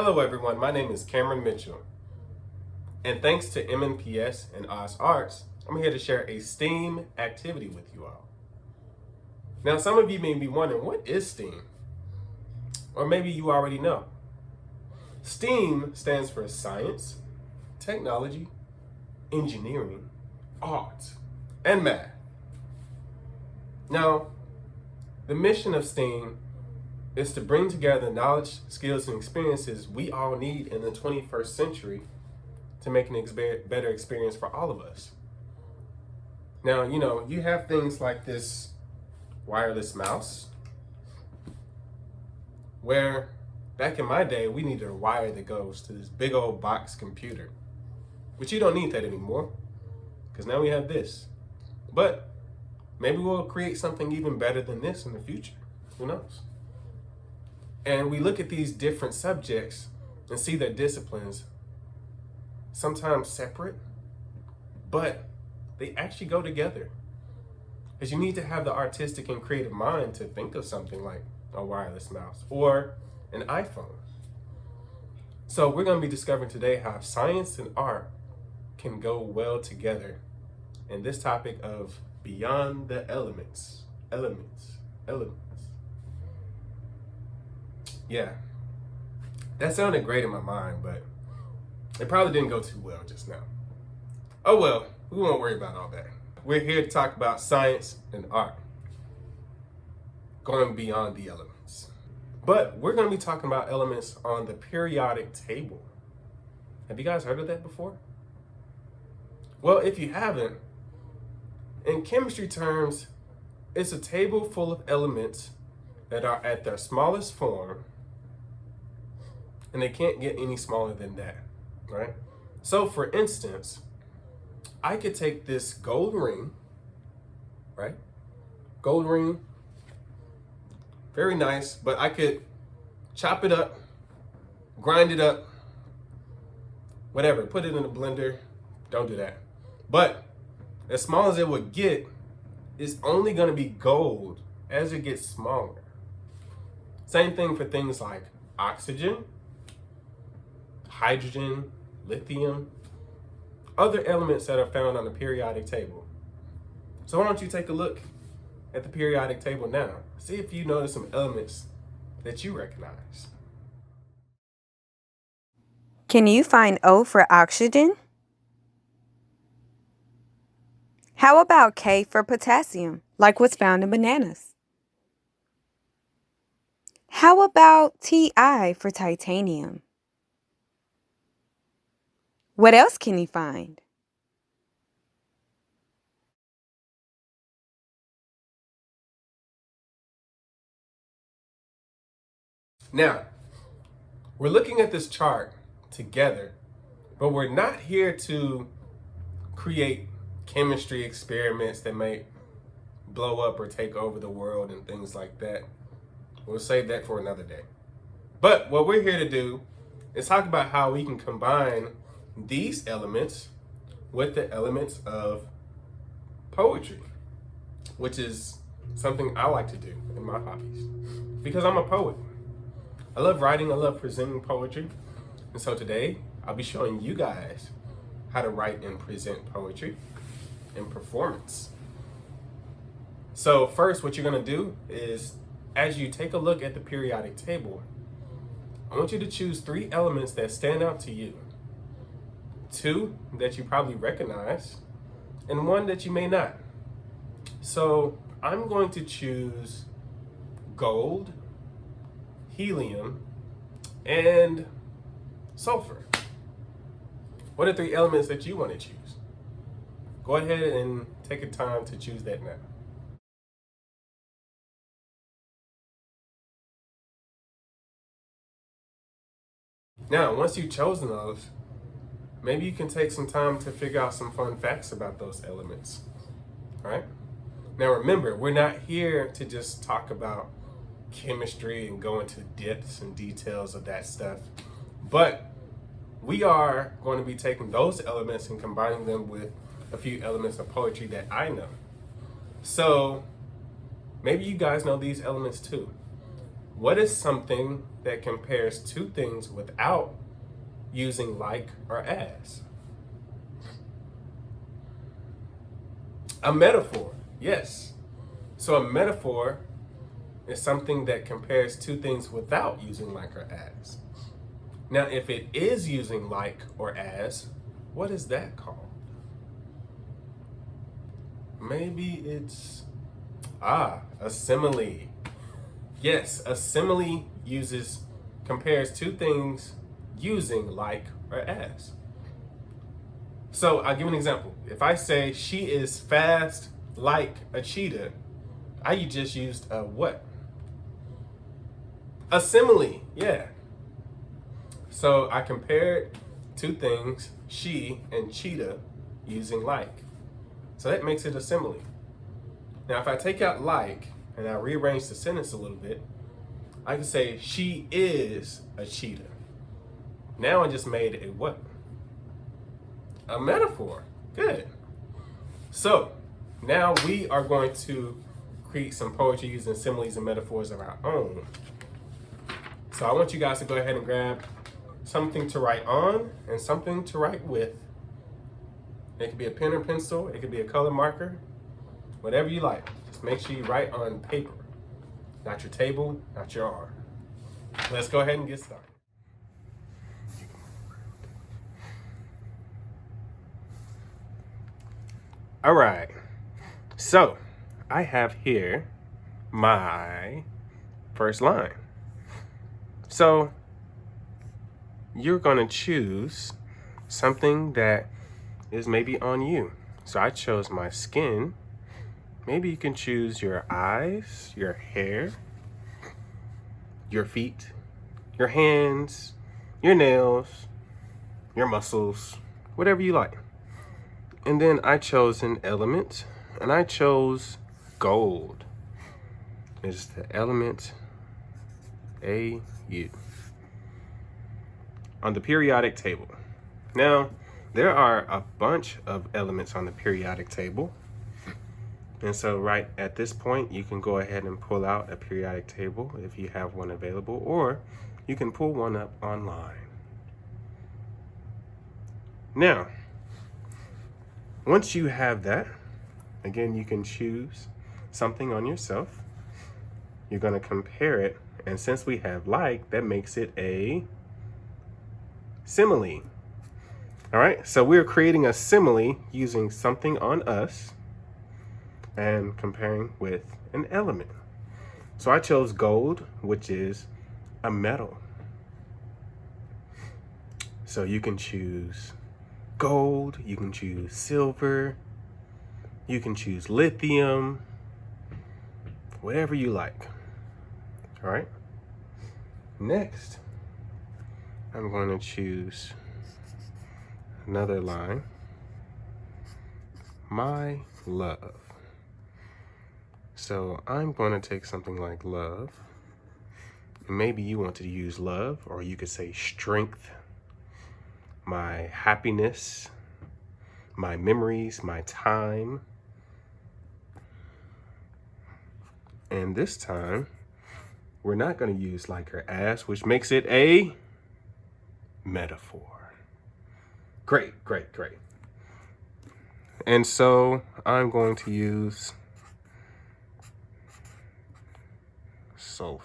Hello everyone, my name is Cameron Mitchell, and thanks to MNPS and Oz Arts, I'm here to share a STEAM activity with you all. Now some of you may be wondering, what is STEAM? Or maybe you already know. STEAM stands for science, technology, engineering, art, and math. Now, the mission of STEAM is to bring together knowledge, skills, and experiences we all need in the 21st century to make a better experience for all of us. Now, you have things like this wireless mouse, where back in my day, we needed a wire that goes to this big old box computer, but you don't need that anymore because now we have this. But maybe we'll create something even better than this in the future. Who knows? And we look at these different subjects and see their disciplines, sometimes separate, but they actually go together. Because you need to have the artistic and creative mind to think of something like a wireless mouse or an iPhone. So we're going to be discovering today how science and art can go well together in this topic of beyond the elements. Yeah, that sounded great in my mind, but it probably didn't go too well just now. Oh well, we won't worry about all that. We're here to talk about science and art, going beyond the elements. But we're going to be talking about elements on the periodic table. Have you guys heard of that before? Well, if you haven't, in chemistry terms, it's a table full of elements that are at their smallest form, and they can't get any smaller than that, right? So for instance, I could take this gold ring, right? Gold ring, very nice, but I could chop it up, grind it up, whatever, put it in a blender. Don't do that. But as small as it would get, it's only gonna be gold as it gets smaller. Same thing for things like oxygen, hydrogen, lithium, other elements that are found on the periodic table. So why don't you take a look at the periodic table now? See if you notice some elements that you recognize. Can you find O for oxygen? How about K for potassium, like what's found in bananas? How about Ti for titanium? What else can you find? Now, we're looking at this chart together, but we're not here to create chemistry experiments that may blow up or take over the world and things like that. We'll save that for another day. But what we're here to do is talk about how we can combine these elements with the elements of poetry, which is something I like to do in my hobbies because I'm a poet. I love writing, I love presenting poetry. And so today I'll be showing you guys how to write and present poetry in performance. So first, what you're gonna do is, as you take a look at the periodic table, I want you to choose 3 elements that stand out to you. 2 that you probably recognize, and 1 that you may not. So I'm going to choose gold, helium, and sulfur. What are 3 elements that you want to choose? Go ahead and take a time to choose that now. Now, once you've chosen those, maybe you can take some time to figure out some fun facts about those elements, all right? Now remember, we're not here to just talk about chemistry and go into depths and details of that stuff, but we are going to be taking those elements and combining them with a few elements of poetry that I know. So maybe you guys know these elements too. What is something that compares two things without using like or as? A metaphor, yes. So a metaphor is something that compares two things without using like or as. Now, if it is using like or as, what is that called? Maybe it's, a simile. Yes, a simile compares two things using like or as. So I'll give an example. If I say she is fast like a cheetah, I just used a what? A simile, yeah. So I compared two things, she and cheetah, using like. So that makes it a simile. Now if I take out like and I rearrange the sentence a little bit, I can say she is a cheetah. Now I just made a what? A metaphor. Good. So now we are going to create some poetry using similes and metaphors of our own. So I want you guys to go ahead and grab something to write on and something to write with. It could be a pen or pencil, it could be a color marker, whatever you like. Just make sure you write on paper, not your table, not your arm. Let's go ahead and get started. All right, so I have here my first line. So you're gonna choose something that is maybe on you. So I chose my skin. Maybe you can choose your eyes, your hair, your feet, your hands, your nails, your muscles, whatever you like. And then I chose an element, and I chose gold. It's the element AU on the periodic table. Now, there are a bunch of elements on the periodic table. And so right at this point, you can go ahead and pull out a periodic table if you have one available, or you can pull one up online. Now, once you have that, again, you can choose something on yourself. You're going to compare it. And since we have like, that makes it a simile. All right, so we're creating a simile using something on us and comparing with an element. So I chose gold, which is a metal. So you can choose gold, you can choose silver, you can choose lithium, whatever you like. All right. Next, I'm going to choose another line, my love. So I'm going to take something like love, and maybe you want to use love, or you could say strength, my happiness, my memories, my time. And this time, we're not going to use like or as, which makes it a metaphor. Great, great, great. And so I'm going to use sulfur.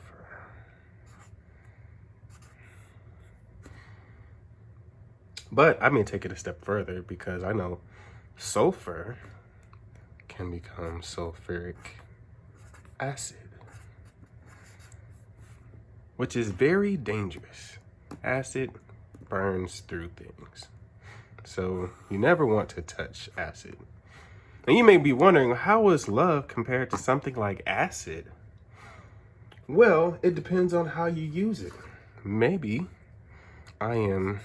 But I may take it a step further because I know sulfur can become sulfuric acid, which is very dangerous. Acid burns through things. So you never want to touch acid. And you may be wondering, how is love compared to something like acid? Well, it depends on how you use it. Maybe I am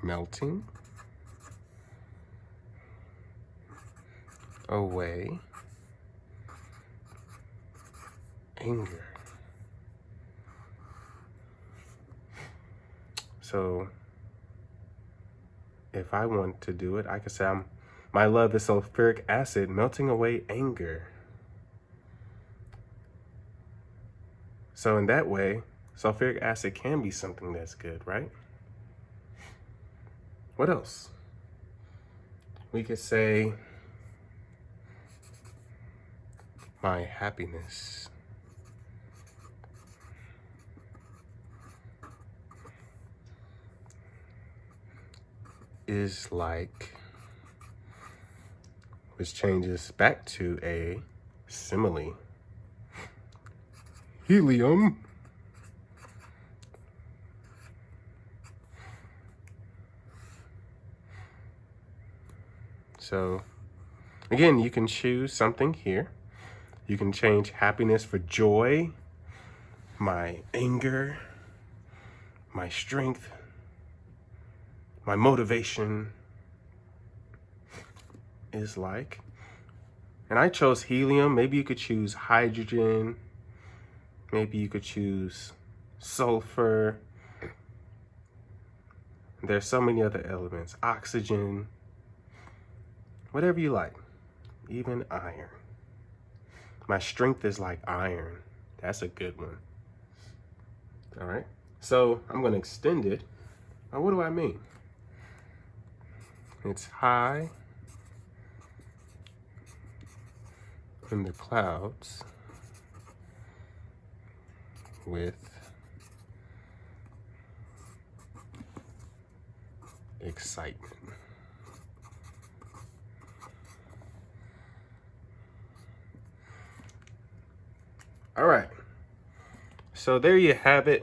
melting away anger. So if I want to do it, I could say my love is sulfuric acid melting away anger. So in that way, sulfuric acid can be something that's good, right? What else? We could say my happiness is like, which changes back to a simile. Helium. So again, you can choose something here. You can change happiness for joy, my anger, my strength, my motivation is like. And I chose helium. Maybe you could choose hydrogen. Maybe you could choose sulfur. There's so many other elements. Oxygen. Whatever you like. Even iron. My strength is like iron. That's a good one. All right. So I'm going to extend it. Now, what do I mean? It's high in the clouds with excitement. All right. So there you have it.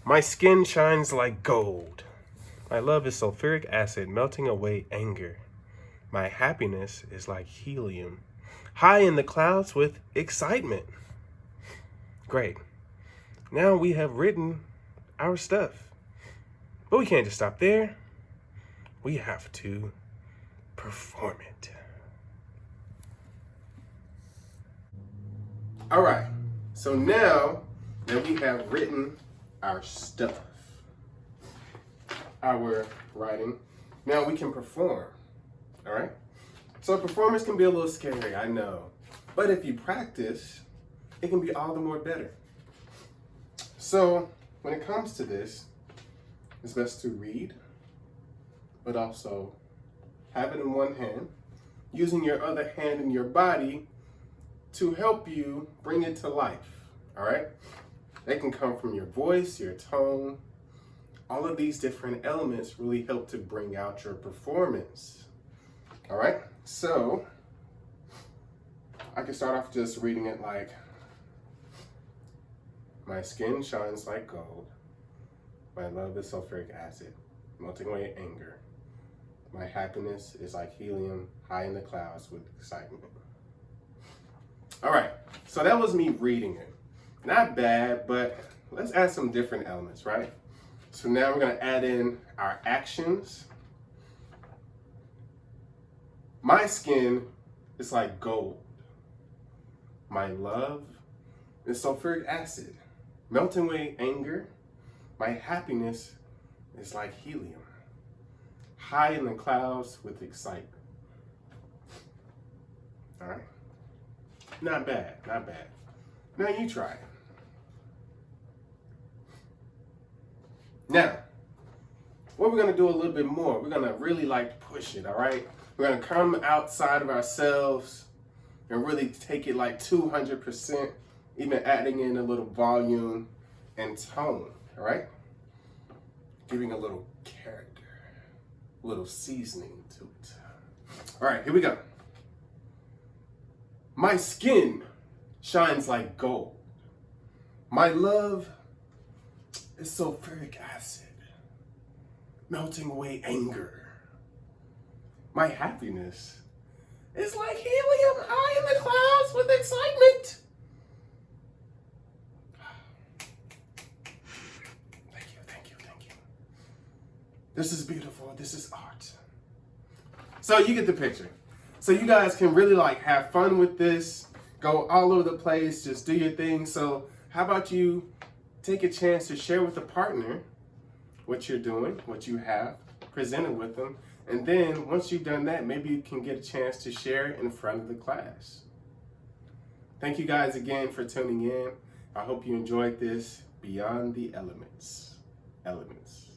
My skin shines like gold. My love is sulfuric acid melting away anger. My happiness is like helium, high in the clouds with excitement. Great. Now we have written our stuff. But we can't just stop there. We have to perform it. All right. So now that we have written our stuff, our writing, now we can perform. All right? So performance can be a little scary, I know. But if you practice, it can be all the more better. So when it comes to this, it's best to read, but also have it in one hand, using your other hand in your body to help you bring it to life. All right? That can come from your voice, your tone. All of these different elements really help to bring out your performance. All right, so I can start off just reading it like, my skin shines like gold. My love is sulfuric acid, melting away anger. My happiness is like helium, high in the clouds with excitement. All right, so that was me reading it. Not bad, but let's add some different elements, right? So now we're gonna add in our actions. My skin is like gold. My love is sulfuric acid, melting away anger. My happiness is like helium, high in the clouds with excitement. All right? Not bad, not bad. Now you try it. Now, what we're gonna do a little bit more, we're gonna really like push it, all right? We're gonna come outside of ourselves and really take it like 200%, even adding in a little volume and tone, all right? Giving a little character, a little seasoning to it. All right, here we go. My skin shines like gold. My love is sulfuric acid, melting away anger. My happiness is like helium high in the clouds with excitement. Thank you. This is beautiful. This is art. So you get the picture. So you guys can really like have fun with this, go all over the place, just do your thing. So how about you take a chance to share with a partner what you're doing, what you have, present it with them. And then once you've done that, maybe you can get a chance to share in front of the class. Thank you guys again for tuning in. I hope you enjoyed this Beyond the Elements. Elements.